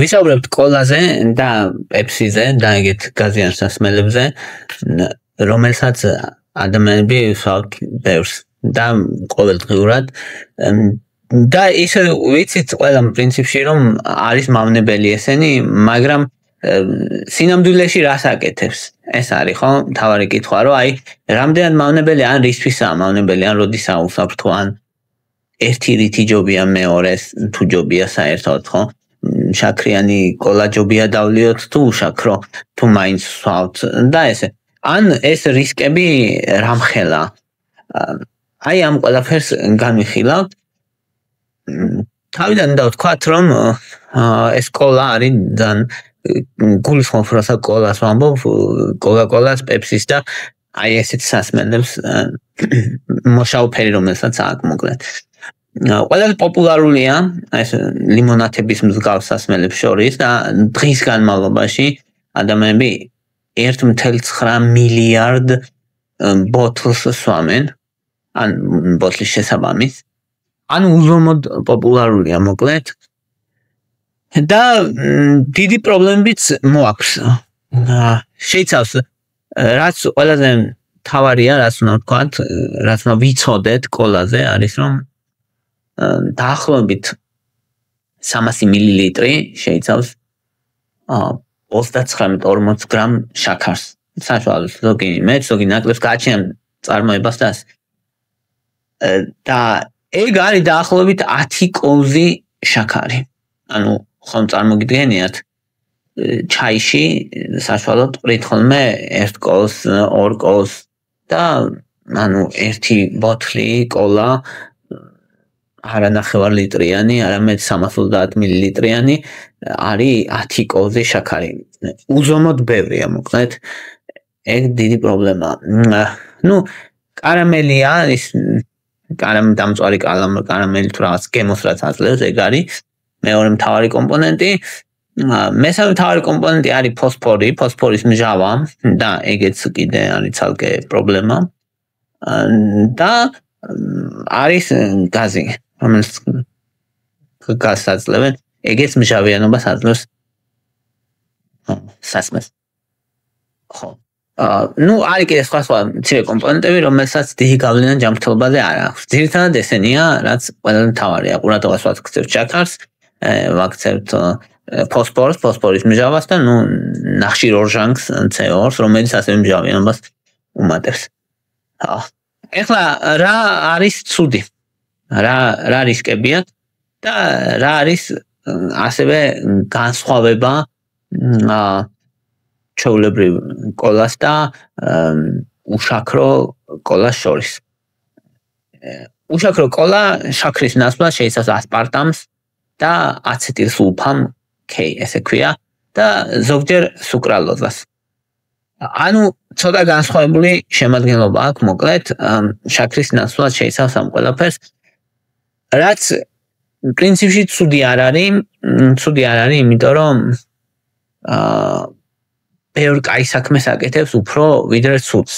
ვისაუბრებთ კოლაზე და პეპსიზე და ეგეთ გაზიან სასმელებზე, რომელსაც ადამიანები ვსვავთ ბევრს და ყოველდღიურად და ისე ვიცით ყველა პრინციპში რომ არის მავნებელი ესენი, მაგრამ სინამდვილეში რას აკეთებს? ეს არის ხო? თავარი კითხვა რომ აი რამდენად მავნებელი ან რისთვისაა მავნებელი ან როდისა უსაფრთხო ან ერთი რითი ჯობია მეორეს თუ ჯობია საერთოდ ხო? შაქრიანი კოლა ჯობია დავლიოთ თუ უშაქრო თუ მაინც ვსვავთ და ესე ან ეს რისკები რამხელა აი ამ ყველაფერს განვიხილავთ თავიდან დავთქვათ რომ ეს კოლა არის ძალიან გულისხმობ როცა კოლას ვამბობ კოკა-კოლას პეპსის და აი ესეთ სასმელებს მოშავ ფერი რომელსაც აქვს მოკლედ ყველაზე პოპულარულია ეს ლიმონათების მსგავს სასმელებს შორის და დღის განმავლობაში ადამიანები 1.9 მილიარდ ბოთლს სვამენ ან ბოთლის შესაბამის ან უზომოდ პოპულარულია მოკლედ და დიდი პრობლემებიც მოაქვს შეიცავს რაც ყველაზე თავარია რაც უნდა ვთქვათ რაც უნდა ვიცოდეთ კოლაზე არის რომ დაახლოებით 300 მილილიტრი შეიცავს 39-40 გრამ შაქარს. საშუალოდ ზოგი მეტ, ზოგი ნაკლებს გააჩნია წარმოებას და ეგ არის დაახლოებით 10 კოვზი შაქარი. ანუ ხომ წარმოგიდგენიათ ჩაიში საშუალოდ ყრით ხოლმე 1 კოვს, 2 კოვს და ანუ ერთი ბოთლი კოლა არანახევარ ლიტრიანი, არამედ 330 მილilitrიანი არის 10 კოვზი შაქარი. უზომოდ ბევრია მოკლედ. ეგ დიდი პრობლემაა. ნუ კარამელია ის დამწვარი კარამელი თუ რაღაც გემოს რაც აძლევს ეგ არის მეორე მთავარი კომპონენტი. მესამე მთავარი კომპონენტი არის ფოსფორი, ფოსფორის მჟავა და ეგეც კიდე არის ცალკე პრობლემა. და არის გაზი რომელიც გაზს აძლევენ ეგეც მჟავიანობას აძლევს სასმელს ხო ნუ არის კიდე სხვა მცირე კომპონენტები რომელსაც დიდი გავლენა ჯანმრთელობაზე არ აქვს ძირითადად ესენია რაც ყველაზე მთავარია ყურადღებას ვაქცევთ შაქარს ვაქცევთ ფოსფორის მჟავას და ნუ ნახშირ ორჟანგს CO2-ს რომელიც ასევე მჟავიანობას უმატებს ეხლა რა არის ცუდი რა რისკებია და რა არის ასევე განსხვავება ჩვეულებრივ კოლას და უშაქრო კოლას შორის. უშაქრო კოლა შაქრის ნაცვლად შეიცავს ასპარტამს და აცეტილსულფამ K ესე ქვია და ზოგჯერ სუკრალოზას. ანუ ცოტა განსხვავებული შემადგენლობა აქვს მოკლედ შაქრის ნაცვლად შეიცავს ამ ყველაფერს რაც პრინციპში ცუდი არ არის იმიტომ რომ ბევრ კაი საქმეს აკეთებს უფრო ვიდრე ცუდს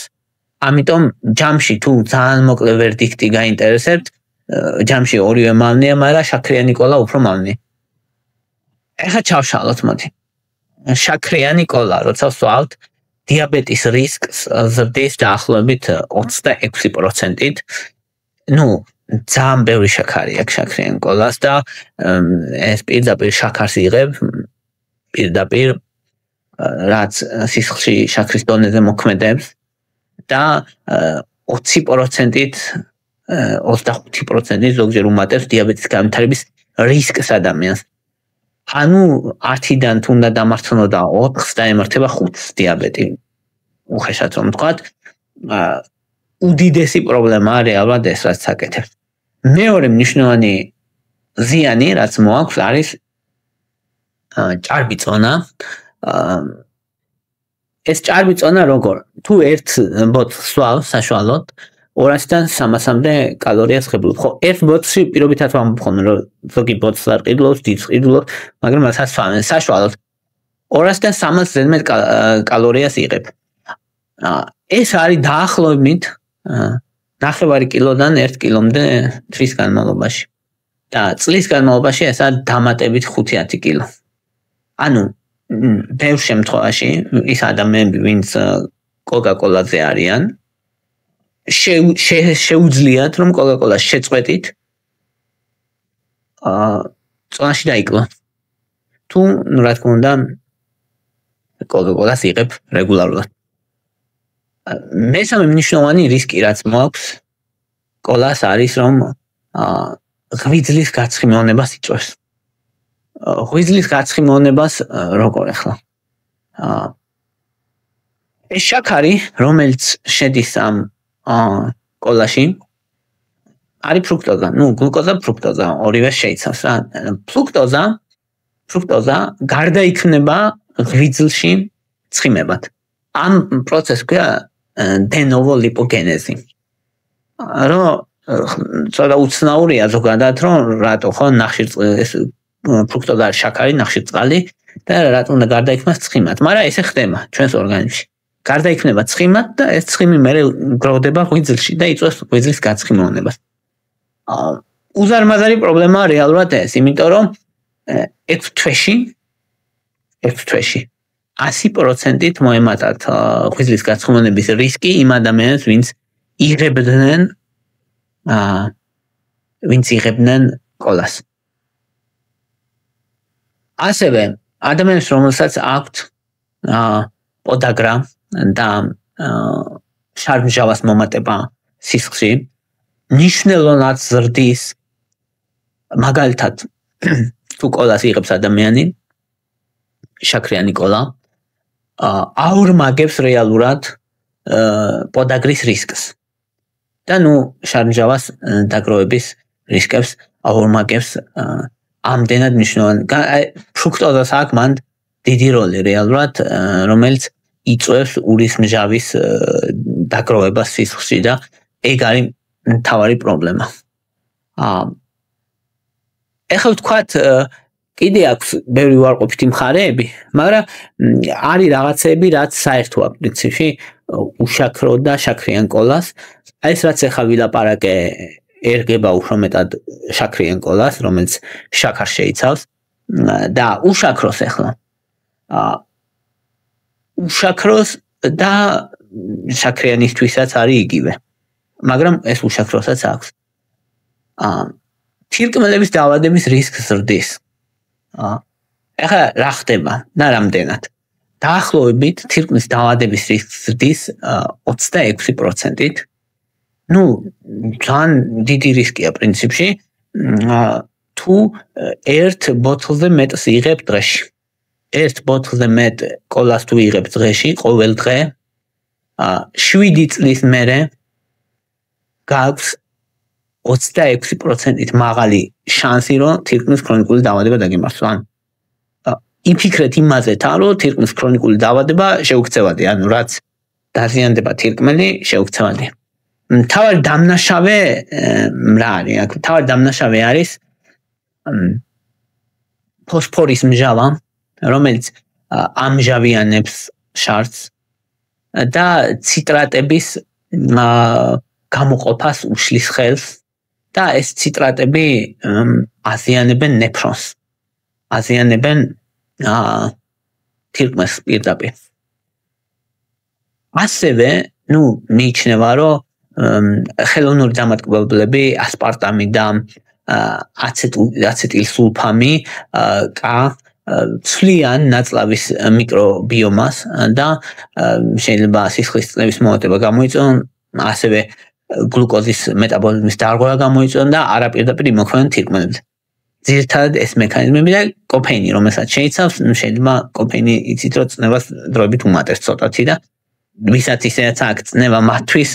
ამიტომ ჯამში თუ ძალიან მოკლე ვერდიქტი გაინტერესებთ ჯამში ორივე მავნეა მაგრამ შაქრიანი კოლა უფრო მავნეა ეხლა ჩავშალოთ მოდი შაქრიანი კოლა როცა ვსვავთ დიაბეტის რისკს ზრდის დაახლოებით 26%-ით ნუ ძალიან ბევრი შაქარი აქვს შაქრიან კოლას და ეს პირდაპირ შაქარს იღებ პირდაპირ რაც სისხლში შაქრის დონეზე მოქმედებს და 20%-ით 25%-ით ზოგჯერ უმატებს დიაბეტის განვითარების რისკს ადამიანს. ანუ 10-დან თუ უნდა დამარცხნოდა 4-ს დაემართება 5-ს დიაბეტი. უხეშად რომ ვთქვათ, უდიდესი პრობლემაა რეალურად ეს რაც აკეთებს. მეორე მნიშვნელოვანი ზიანი რაც მოაქვს არის ჭარბი წონა. ეს ჭარბი წონა როგორ? თუ ერთ ბოთლს ვსვავ საშუალოდ 200-დან 300-მდე კალორიას ხებულობ. ხო, ერთ ბოთლში პირობითად ვამბობ ხოლმე რომ ზოგი ბოთლს არ ყიდულობს, დიდს ყიდულობს, მაგრამ რასაც ვამბობ საშუალოდ 200-დან 300 ზედმეტ კალორიას იღებ. ეს არის დაახლოებით ნახევარი კილოდან 1 კილომდე თვის განმავლობაში. და წლის განმავლობაში ეს არის დამატებით 5-10 კილო. ანუ ბევრ შემთხვევაში ის ადამიანები, ვინც კოკა-კოლაზე არიან, შეუძლიათ რომ კოკა-კოლას შეწყვეტით წონაში დაიკლოთ. თუ რა თქმა უნდა კოკა-კოლას იღებ რეგულარულად. მესამე მნიშვნელოვანი რისკი რაც მოაქვს კოლას არის რომ ღვიძლის გაცხიმოვნებას იწვევს. ღვიძლის გაცხიმოვნებას როგორ ახლა? ეს შაქარი, რომელიც შედის ამ კოლაში, არის ფრუქტოზა. გლუკოზა, ფრუქტოზა, ორივე შეიცავს რა. ფრუქტოზა გარდაიქმნება ღვიძლში ცხიმებად. ამ პროცესს ქვია de novo lipogენეზი. ცოტა უცნაურია ზოგადად, რომ რატო ხო ნახშირწყლის ფრუქტოზა შაქარი, ნახშირწყალი და რატომ უნდა გარდაიქმნას ცხიმად, მაგრამ ესე ხდება ჩვენს ორგანიზმში. გარდაიქმნება ცხიმად და ეს ცხიმი მერე გროვდება ღვიძლში და იწვევს ღვიძლის გაცხიმოვნებას. უზარმაზარი პრობლემაა რეალურად ეს, იმიტომ რომ 6 თვეში 100%-ით მოემატათ ღვიძლის გაცხიმოვნების რისკი იმ ადამიანებს, ვინც იღებდნენ კოლას. ასევე ადამიანებს, რომელსაც აქვთ პოდაგრა და შარმჟავას მომატება სისხლში, მნიშვნელოვნად ზრდის, მაგალითად თუ კოლას იღებს ადამიანი, შაქრიანი კოლა, აორმაგებს რეალურად პოდაგრის რისკს. და შარმჟავას დაგროვების რისკებს აორმაგებს ამდენად მნიშვნელოვანი. ფრუქტოზას აქვს მან დიდი როლი რეალურად, რომელიც იწვევს ურისმჟავის დაგროვებას სისხლში და ეგ არის მთავარი პრობლემა. ეხლა ვთქვათ, კიდე აქვს ბევრი უარყოფითი მხარეები, მაგრამ არის რაღაცები, რაც საერთოა პრინციპში უშაქრო და შაქრიან კოლას. ეს რაც ახლა ვილაპარაკე ერგება უფრო მეტად შაქრიან კოლას, რომელიც შაქარს შეიცავს და უშაქროს ახლა. უშაქროს და შაქრიანისთვისაც არის იგივე. მაგრამ ეს უშაქროსაც აქვს. თირკმელების დაავადების რისკს ზრდის. ახლა რა ხდება და რამდენად? დაახლოებით თირკმლის დაავადების რისკს ზრდის 26%-ით. ძალიან დიდი რისკია პრინციპში, თუ ერთ ბოთლზე მეტს იღებ დღეში. ერთ ბოთლზე მეტ კოლას თუ იღებ დღეში, ყოველ დღე, 7 წლის მერე გაქვს 26%-ით მაღალი შანსი, რომ თირკმლის ქრონიკული დაავადება დაგემართვა. იფიქრეთ იმაზე თან, რომ თირკმლის ქრონიკული დაავადება შეუქცევადია, რაც დაზიანდება თირკმელი შეუქცევადია. მთავარი დამნაშავე რა არის? მთავარი დამნაშავე არის ფოსფორის მჟავა, რომელიც ამჟავიანებს შარდს და ციტრატების გამოყოფას უშლის ხელს და ეს ციტრატები აზიანებენ ნეფრონს. აზიანებენ თირკმელს პირდაპირ. ასევე, მიიჩნევა, რომ ხელოვნური დამატკბებლები, ასპარტამი და აცეტილსულფამი ცვლიან ნაწლავის მიკრობიომას და შეიძლება სისხლის წნევის მომატება გამოიწვიონ, ასევე გლუკოზის მეტაბოლიზმის დარღვევა გამოიწვიონ და არაპირდაპირ იმოქმედონ თირკმელებზე. ძირითადად ეს მექანიზმები და კოფეინი, რომელსაც შეიცავს, შეიძლება კოფეინი იცით, რომ წნევას დროებით უმატებს ცოტათი და ვისაც ისედაც აქვს წნევა, მათთვის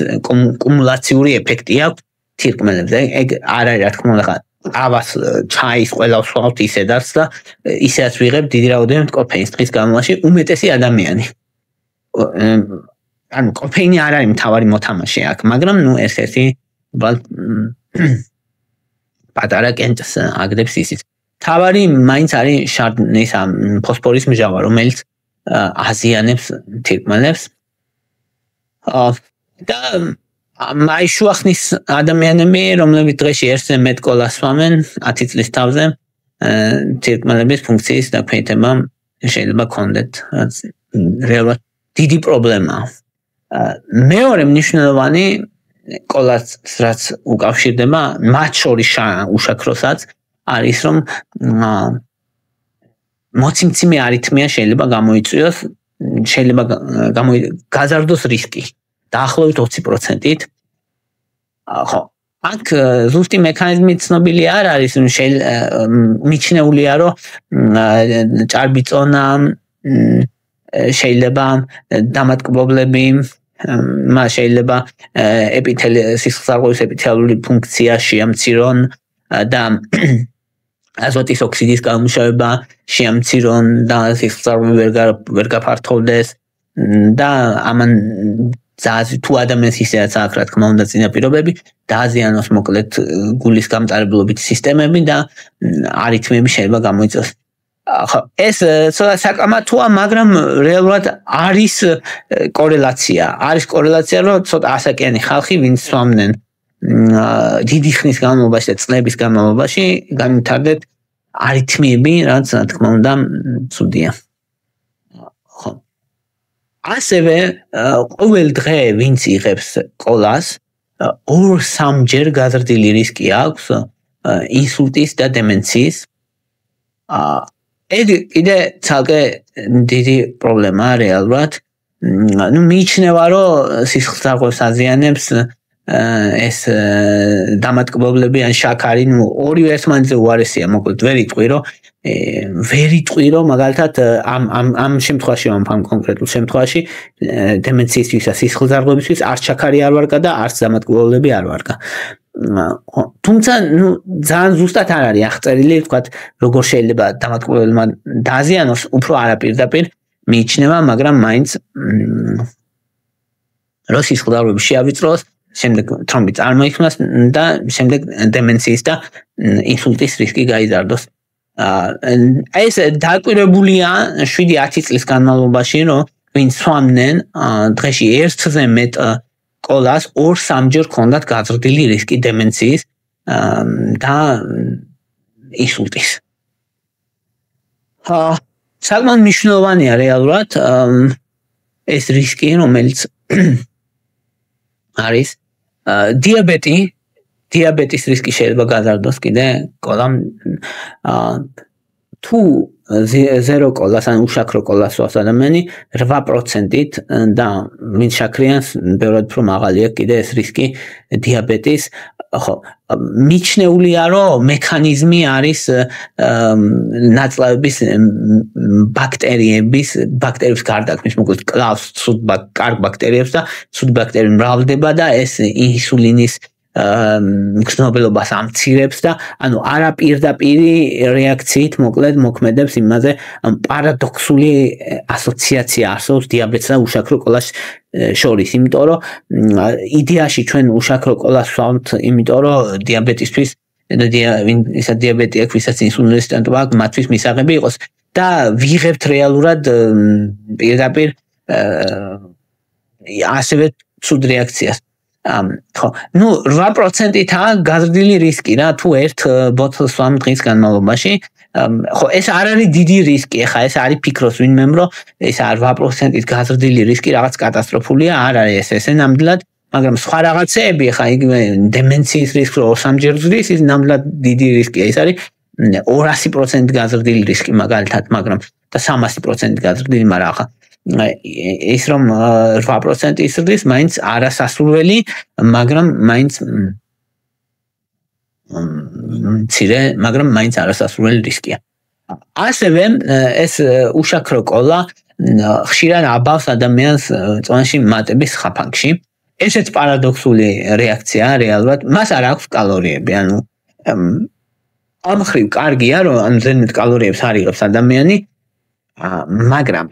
კუმულაციური ეფექტი აქვს თირკმელებზე. ეგ არ არის, რა თქმა უნდა, ყავას, ჩაის, ყველას ვსვამთ ისედაც და ისედაც ვიღებ დიდი რაოდენობით კოფეინს დღის განმავლობაში უმეტესი ადამიანი. ანუ კოფეინი არ არის მთავარი მოთამაშე აქ, მაგრამ ერთ-ერთი პატარა კენჭს აგდებს ისიც. მთავარი მაინც არის შარდნის ფოსფორის მჟავა, რომელიც აზიანებს თირკმელებს. და აი შუახნის ადამიანები, რომლებიც დღეში ერთზე მეტ კოლას სვამენ 10 წლის თავზე, თირკმელების ფუნქციის დაქვეითება შეიძლება გქონდეთ რეალურად დიდი პრობლემა. მეორე მნიშვნელოვანი კოლას რაც უკავშირდება მათ შორის უშაქროსაც არის რომ მოციმციმე არითმია შეიძლება გამოიწვიოს შეიძლება გაზარდოს რისკი დაახლოებით 20%-ით. ხო აქ ზუსტი მექანიზმი ცნობილი არ არის მიჩნეულია რომ ჭარბიწონა შეიძლება დამატკბობლები შეიძლება სისხლძარღვების ეპითელიური ფუნქცია შეამცირონ და აზოტის ოქსიდის გამომშავება შეამცირონ და სისხლძარღვები ვერ გაფართოვდეს და ამან თუ ადამიანს ისედაც აქვს რა თქმა უნდა წინაპირობები დააზიანოს მოკლედ გულის გამტარებლობითი სისტემები და არითმიები შეიძლება გამოიწვიოს. ხო ეს ცოტა საკამათოა, მაგრამ რეალურად არის კორელაცია, რომ ცოტა ასაკიანი ხალხი ვინც სვამდნენ დიდი ხნის განმავლობაში და წლების განმავლობაში განვითარდეთ არითმიები, რაც რა თქმა უნდა ცუდია. ხო ასევე ყოველ დღე ვინც იღებს კოლას 2-3ჯერ გაზრდილი რისკი აქვს ინსულტის და დემენციის. ეს კიდე ცალკე დიდი პრობლემაა რეალურად. მიიჩნევა რომ სისხლძარღვებს აზიანებს ეს დამატკბობლები ან შაქარი, ორივე ერთმანეთზე უარესია, მოკლედ ვერ იტყვი რომ მაგალითად ამ შემთხვევაში ამ კონკრეტულ შემთხვევაში დემენციისთვის და სისხლძარღვებისთვის არც შაქარი არ ვარგა და არც დამატკბობლები არ ვარგა. თუმცა ძალიან ზუსტად არ არის აღწერილი, ვთქვათ, როგორ შეიძლება დამატკბებლებმა დააზიანოს, უფრო არაპირდაპირ მიიჩნევა, მაგრამ მაინც რომ სისხლძარღვები შეავიწროს, შემდეგ თრომბი წარმოიქმნას და შემდეგ დემენციის და ინსულტის რისკი გაიზარდოს. ეს დაკვირვებულია 7-10 წლის განმავლობაში, რომ ვინც სვამდნენ დღეში 1-ზე მეტ კოლას 2-3ჯერ ჰქონდათ გაზრდილი რისკი დემენციის და ინსულტის. საკმაოდ მნიშვნელოვანია რეალურად ეს რისკი, რომელიც არის დიაბეტის რისკი შეიძლება გაზარდოს კიდე კოლამ თუ ზერო კოლას ან უშაქრო კოლას სვავს ადამიანი 8%-ით და ვინც შაქრიანს ბევრად უფრო მაღალია კიდე ეს რისკი დიაბეტის. ხო მიჩნეულია რომ მექანიზმი არის ნაწლავების ბაქტერიების გარდაქმნის, მოკლედ კლავს კარგ ბაქტერიებს და ცუდ ბაქტერიები მრავლდება და ეს ინსულინის გრძნობელობას ამცირებს და ანუ არაპირდაპირი რეაქციით მოკლედ მოქმედებს იმაზე პარადოქსული ასოციაცია არსებობს დიაბეტსა და უშაქრო კოლას შორის, იმიტომ რომ იდეაში ჩვენ უშაქრო კოლას ვსვამთ, იმიტომ რომ დიაბეტისთვის ვისაც დიაბეტი აქვს, ვისაც ინსულინი რეზისტენტობა აქვს, მათთვის მისაღები იყოს და ვიღებთ რეალურად პირდაპირ ასევე ცუდ რეაქციას. ხო, 8%-ითაა გაზრდილი რისკი რა, თუ ერთ ბოთლს სვამ დღის განმავლობაში. ხო, ეს არ არის დიდი რისკი, ხა ეს არის ფიქრობს ვინმემ, რომ ეს 8%-ით გაზრდილი რისკი რაღაც კატასტროფულია, არ არის ესე ნამდვილად, მაგრამ სხვა რაღაცეები, ხა იგივე დემენციის რისკი 2-3ჯერ ზრდის, ის ნამდვილად დიდი რისკია, ეს არის 200% გაზრდილი რისკი მაგალითად, მაგრამ და 300% გაზრდილი, მაგრამ ხა ის რომ 8% ისრდის, მაინც არასასურველი, მაგრამ მაინც მაინც არასასურველი რისკია. ასევე ეს უშაქრო კოლა ხშირად აბავს ადამიანს წონაში მატების ხაფანგში. ესეც პარადოქსული რეაქციაა რეალურად, მას არ აქვს კალორიები, ანუ ამ ხრივ კარგია, რომ ამ ზედმეტ კალორიებს არ იღებს ადამიანი, მაგრამ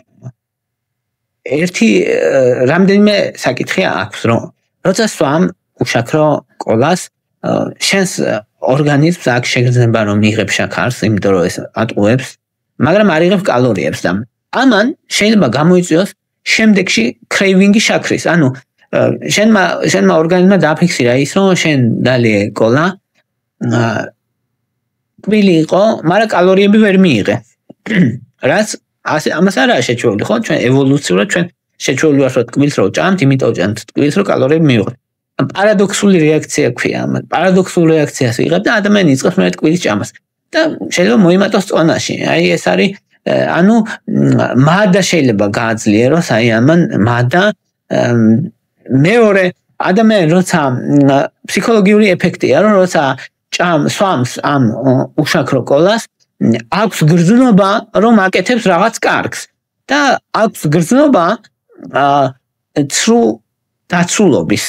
რამდენიმე საკითხი აქვს, რომ როცა სვამ უშაქრო კოლას, შენს ორგანიზმს აქვს შეგრძნება რომ იღებს შაქარს, იმიტომ რომ ეს ატყუებს, მაგრამ არ იღებს კალორიებს და ამან შეიძლება გამოიწვიოს შემდეგში კრეივინგი შაქრის. ანუ შენმა ორგანიზმმა დააფიქსირა ის, რომ შენ დალიე კოლა, ტკბილი იყო, მაგრამ კალორიები ვერ მიიღე. რაც ამას არაა შეჩვეული, ხო? ჩვენ ევოლუციურად ჩვენ შეჩვეული ვართ, რომ ტკბილს რო ჭამთ, იმიტომ ჭამთ ტკბილს, რომ კალორიები მივიღოთ. პარადოქსული რეაქცია ქვია ამათ. პარადოქსულ რეაქციას ვიღებ და ადამიანი იწყებს მე ტკბილის ჭამას. და შეიძლება მოიმატოს წონაში. აი ეს არის ანუ მადა შეიძლება გააძლიეროს აი ამან მადა მეორე ადამიანი როცა ფსიქოლოგიური ეფექტია რომ როცა swams am უშაქრო კოლას აქვს გრძნობა რომ აკეთებს რაღაც კარგს და აქვს გრძნობა დაცულობის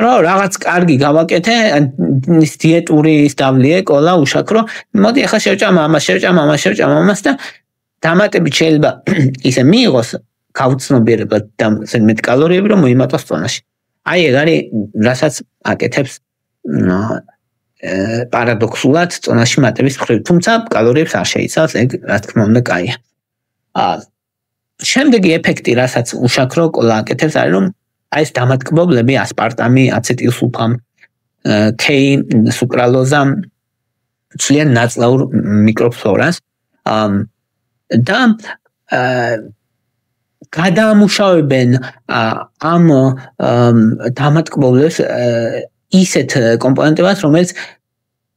რომ რაღაც კარგი გავაკეთე ის დიეტური ის დავლიე კოლა უშაქრო მოდი ახლა შევჭამ ამას და დამატებით შეიძლება ისე მიიღოს გაუცნობიერებლად და ზედმეტ კალორიები რომ მოიმატოს წონაში აი ეგ არის რასაც აკეთებს პარადოქსულად წონაში მატების მხრივ თუმცა კალორიებს არ შეიცავს ეგ რა თქმა უნდა კაია შემდეგი ეფექტი რასაც უშაქრო კოლა აკეთებს არის რომ აი ეს დამატკბობლები ასპარტამი აცეტილსულფამ K სუკრალოზა ცვლიან ნაწლაურ მიკროფლორას და გადაამუშავებენ ამ დამატკბობლებს ისეთ კომპონენტებად, რომელიც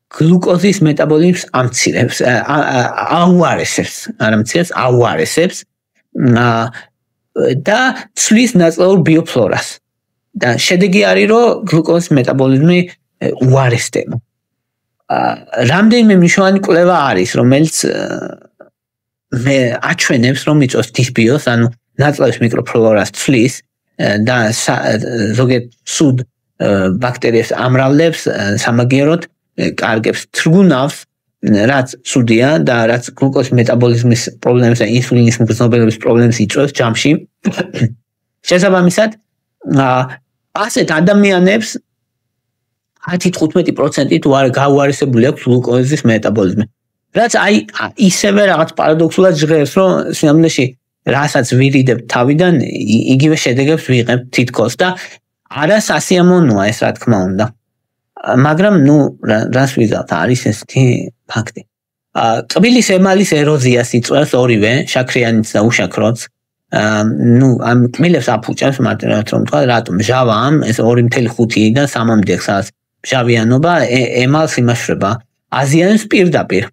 გლუკოზის მეტაბოლიზმს ამცირებს, აუარესებს და ცვლის ნაწლაურ ბიოფლორას. და შედეგი არის, რომ გლუკოზის მეტაბოლიზმი უარესდება. რამდენიმე მნიშვნელოვანი კვლევა არის, რომელიც მე აჩვენებს, რომ იწვევს დისბიოს, ანუ ნაწლავის მიკროფლორას ცვლის და ზოგიერთ სუდ ბაქტერიებს ამრავლებს სამაგიეროდ კარგებს თრგუნავს რაც სუდია და რაც გლუკოზის მეტაბოლიზმის პრობლემებს და ინსულინის მგრძნობელობის პრობლემებს იწვევს ჯამში შესაბამისად ასეთ ადამიანებს 10-15% თუ არ გაუარესებული აქვს გლუკოზის მეტაბოლიზმი რაც აი ისევე რაღაც პარადოქსულად ჟღერს რომ სინამდვილეში რასაც ვირიდებ თავიდან იგივე შედეგებს ვიღებ თითქოს და არა სასიამოვნოა ეს რა თქმა უნდა მაგრამ ნუ რას ვიზავთ არის ესეთი ფაქტი ტკბილის ემალის ეროზიას იწვევს ორივე შაქრიანიც და უშაქროც ნუ ამ ტკბილებს აფუჭებს მარტივად რომ თქვა რატომ მჟავამ ეს 2.5-დან 3-მდე ხსას მჟავიანობა ემალს იმაშრება აზიანებს პირდაპირ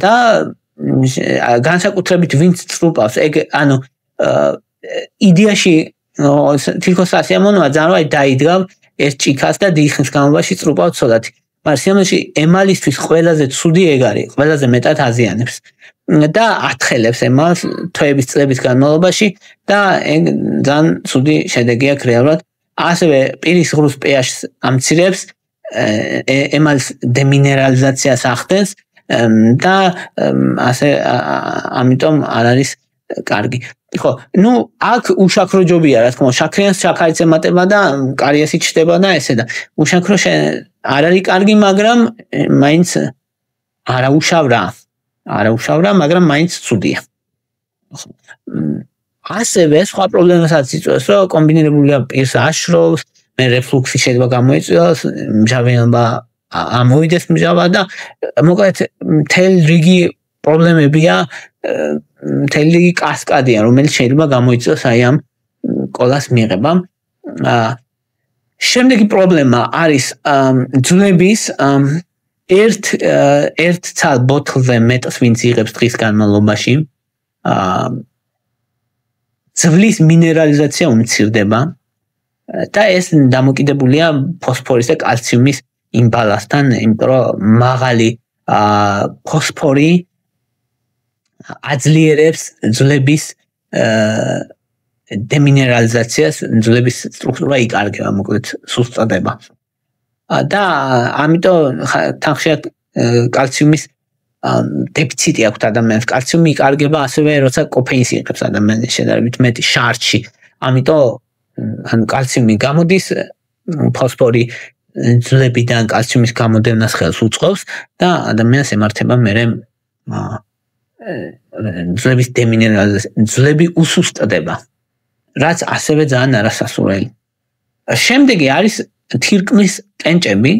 და განსაკუთრებით ვინც წრუპავს ეგ ანუ იდეაში თითქოს სასიამოვნოა ძალიან დაიდგავ ეს ჭიქას და დიხის განმავლობაში წრუპავ ცოდათი მაგრამ სიამოვნოში ემალისთვის ყველაზე ცუდი ეგ არის ყველაზე მეტად აზიანებს და ათხელებს ემალს თვეების წლების განმავლობაში და ეგ ძალიან ცუდი შედეგი აქვს რეალურად ასევე პირის ღრუს pH-ს ამცირებს ემალის დემინერალიზაციას ახდენს და ასე ამიტომ არ არის კარგი. ხო, ნუ აქ უშაქროჯობია, რა თქმა უნდა, შაქრიანს შაქარიც ემატება და კარიესი ჩდება და ესე და უშაქრო არ არის კარგი, მაგრამ მაინც არაუშავრა, მაგრამ მაინც ცუდია. ასევე სხვა პრობლემასაც იწვევს, რომ კომბინირებულია პირს აშრობს, მე რეფლუქსი შეიძლება გამოიწვიოს, მჟავიანობა ამოვიდეს მჟავა და მოკლედ მთელი რიგი პრობლემებია მთელი რიგი კასკადია რომელიც შეიძლება გამოიწვიოს აი ამ კოლას მიღებამ შემდეგი პრობლემა არის ძვლების ერთ ცალ ბოთლზე მეტს ვინც იღებს დღის განმავლობაში ძვლის მინერალიზაცია უმცირდება და ეს დამოკიდებულია ფოსფორის და კალციუმის იმბალანსთან, იმიტომ რომ მაღალი ფოსფორი აძლიერებს ძვლების დემინერალიზაციას, ძვლების სტრუქტურა იკარგება, მოკლედ სუსტდება. და ამიტომ თანხშიათ კალციუმის დეფიციტი აქვს ადამიანს. კალციუმი იკარგება ასევე, როცა კოფეინს იღებს ადამიანი შედარებით მეტი შარდში. ამიტომ ანუ კალციუმი გამოდის, ფოსფორი ძვლებიდან კალციუმის გამოდევნას ხელს უწყობს და ადამიანს ემართება მერე ძვლების დემინერალიზაცია, ძვლები უსუსტდება, რაც ასევე ძალიან არასასურველი. შემდეგი არის თირკმლის კენჭები,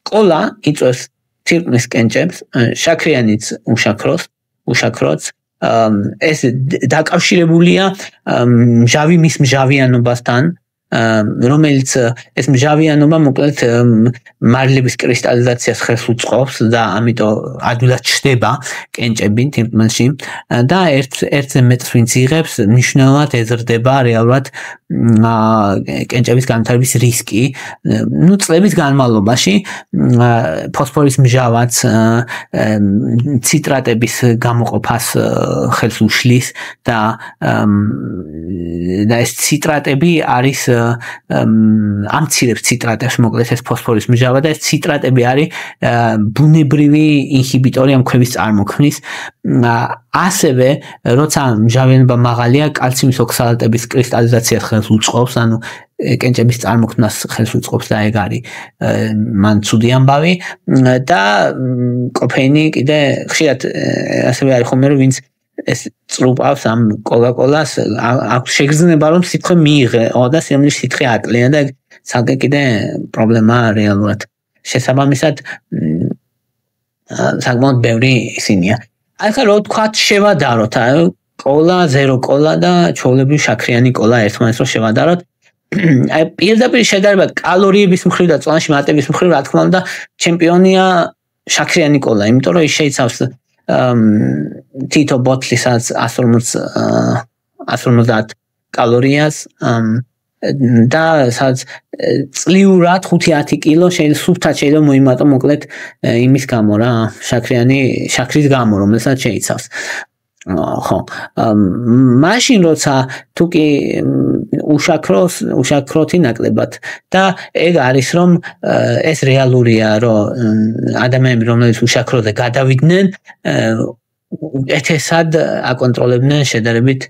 კოლა იწვევს თირკმლის კენჭებს, შაქრიანიც უშაქროც, ეს დაკავშირებულია მჟავი მის მჟავიანობასთან, რომელიც ეს მჟავიანობა მოკლედ მარილების კრისტალიზაციას ხელს უწყობს და ამიტომ ადვილად ჩდება კენჭები თითქმაში და ერთ მეტრს ვინც იღებს მნიშვნელოვნად ეზრდება რეალურად კენჭების განვითარების რისკი. წლების განმავლობაში ფოსფორის მჟავაც ციტრატების გამოყოფას ხელს უშლის და ეს ციტრატები არის ამცირებს ციტრატებს მოკლედ ეს ფოსფორის მჟავა და ეს ციტრატები არის ბუნებრივი ინჰიბიტორი ამ ქვების წარმოქმნის. ასევე როცა მჟავიანობა მაღალია, კალციუმის ოქსალატების კრისტალიზაციას ხელს უწყობს, ანუ კენჭების წარმოქმნას ხელს უწყობს და ეგ არის მან ცუდი ამბავი და კოფეინი კიდე ხშირად ასევე არის ხომ რომ ვინც ეს წრუპავს ამ კოკა-კოლას აქვს შეგრძნება რომ სითხე მიიღო და სიამოვნების სითხე აკლია და ცალკე კიდე პრობლემაა რეალურად. შესაბამისად საკმაოდ ბევრი ისინია. ახლა რო თქვა შევადაროთ, კოლა, ზერო კოლა და ჩვეულებრივი შაქრიანი კოლა ერთმანეთს რო შევადაროთ, პირდაპირ შედარება კალორიების მხრივ და წონაში მატების მხრივ რა თქმა უნდა ჩემპიონია შაქრიანი კოლა, იმიტომ რომ ის შეიცავს თითო ბოთლისაც 150 კალორიას და სადაც წლიურად 5-10 კილო სუფთად შეიძლება მოიმატო მოკლედ იმის გამო რა შაქრის გამო რომელსაც შეიცავს. ხო მაშინ როცა თუ კი უშაქროთი ნაკლებად და ეგ არის რომ ეს რეალურია რომ ადამიანები რომლებიც უშაქროზე გადავიდნენ ეთესად აკონტროლებდნენ შედარებით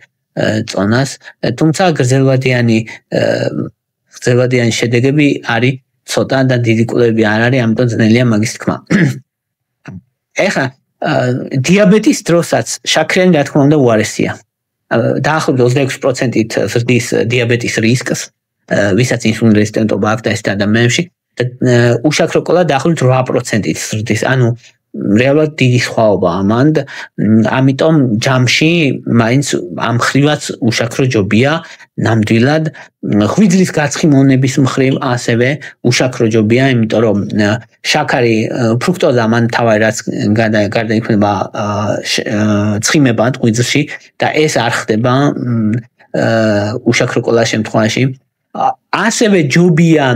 წონას, თუმცა გრძელვადიანი შედეგები არის ცოტა და დიდი კვლევები არ არის, ამიტომ ძნელია მაგის თქმა. ეხლა დიაბეტის დროსაც შაქრიანი რა თქმა უნდა უარესია. დაახლოებით 26%-ით ზრდის დიაბეტის რისკს, ვისაც ინსულინ რეზისტენტობა აქვს და ეს ადამიანებში, უშაქრო კოლა დაახლოებით 8%-ით ზრდის, ანუ რეალურად დიდი სხვაობა ამან, ამიტომ ჯამში მაინც ამ ხრივაც უშაქრო ჯობია ნამდვილად, ღვიძლის გაცხიმონების მხრივ ასევე უშაქრო ჯობია, იმიტომ რომ შაქარი ფრუქტოზა მან თავი რაც გარდა იქნება ცხიმებად ღვიძლში და ეს არ ხდება უშაქრო კოლას შემთხვევაში. ასევე ჯობია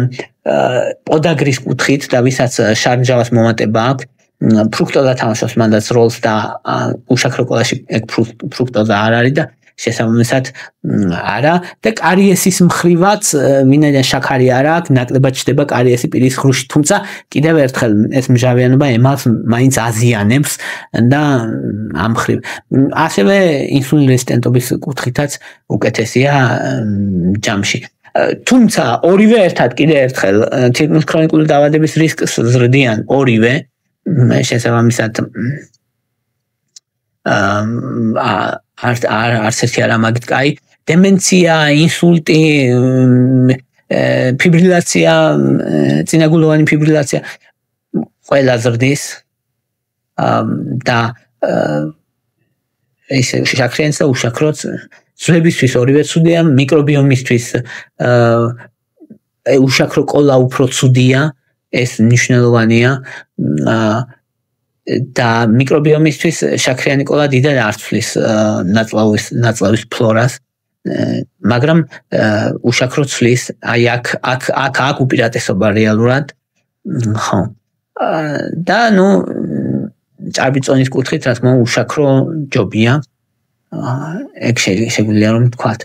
პოდაგრის კუთხით და ვისაც შარმჟავას მომატება აქვს ფრუქტოზა თამაშობს მანდაც როლს და უშაქრო კოლაში ეგ ფრუქტოზა არ არის და შესაბამისად არა და კარიესის მხრივაც ვინაიდან შაქარი არ აქვს ნაკლებად ჩდება კარიესი პირის ხრუში, თუმცა კიდევ ერთხელ ეს მჟავიანობა ემალს მაინც აზიანებს და ამ მხრივ ასევე ინსულინ რეზისტენტობის კუთხითაც უკეთესია ჯამში. თუმცა ორივე ერთად კიდევ ერთხელ თითქმის ქრონიკული დაავადების რისკს ზრდიან ორივე შესაბამისად არც ერთი არა მაგით კაი, დემენცია, ინსულტი, ფიბრილაცია, წინაგულოვანი ფიბრილაცია ყველა ზრდის და ეს შაქრიანს და უშაქროც ძვლებისთვის ორივე ცუდია, მიკრობიომისთვის უშაქრო კოლა უფრო ცუდია, ეს მნიშვნელოვანია და მიკრობიომისთვის შაქრიანი კოლა დიდად არ ცვლის ნაწლავის ფლორას, მაგრამ უშაქრო ცვლის, აი აქ უპირატესობა რეალურად, ხო. და ნუ ჭარბი წონის კუთხით რა თქმა უნდა უშაქრო ჯობია. ეგ შეგვიძლია რომ ვთქვათ.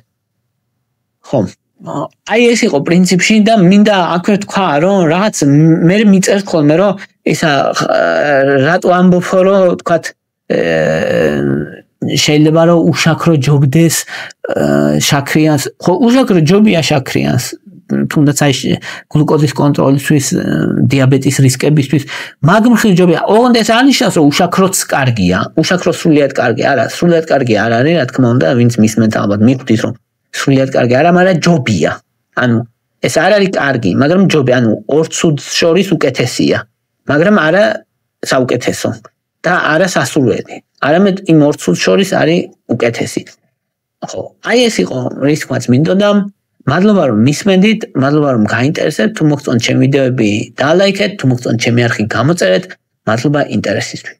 ხო. აი ეს იყო პრინციპში და მინდა აქვე თქვა რომ რაღაც მე მიწერთ ხოლმე რომ ისა რატო ამბობ რომ ვთქვათ შეიძლება რომ უშაქრო ჯობდეს შაქრიანს. ხო უშაქრო ჯობია შაქრიანს, თუნდაც აი გლუკოზის კონტროლისთვის, დიაბეტის რისკებისთვის, მაგ მხრივ ჯობია. ოღონდ ეს არ ნიშნავს რომ უშაქროც კარგია, უშაქრო სრულიად კარგი არა, სრულიად კარგი არ არის, რა თქმა უნდა, ვინც მისმენთ ალბათ მიხვდით რომ სრულიად კარგი არა, მაგრამ ჯობია. ანუ ეს არ არის კარგი, მაგრამ ჯობია, ანუ ორ ცუდს შორის უკეთესია, მაგრამ არა საუკეთესო და არა სასურველი. არამედ იმ ორ ცუდს შორის არის უკეთესი. ხო, აი ეს იყო რის თქმაც მინდოდა. მადლობა რომ მისმენდით, მადლობა რომ გაინტერესებთ, თუ მოგწონთ ჩემი ვიდეოები, დალაიქეთ, თუ მოგწონთ ჩემი არხი გამოწერეთ, მადლობა ინტერესისთვის.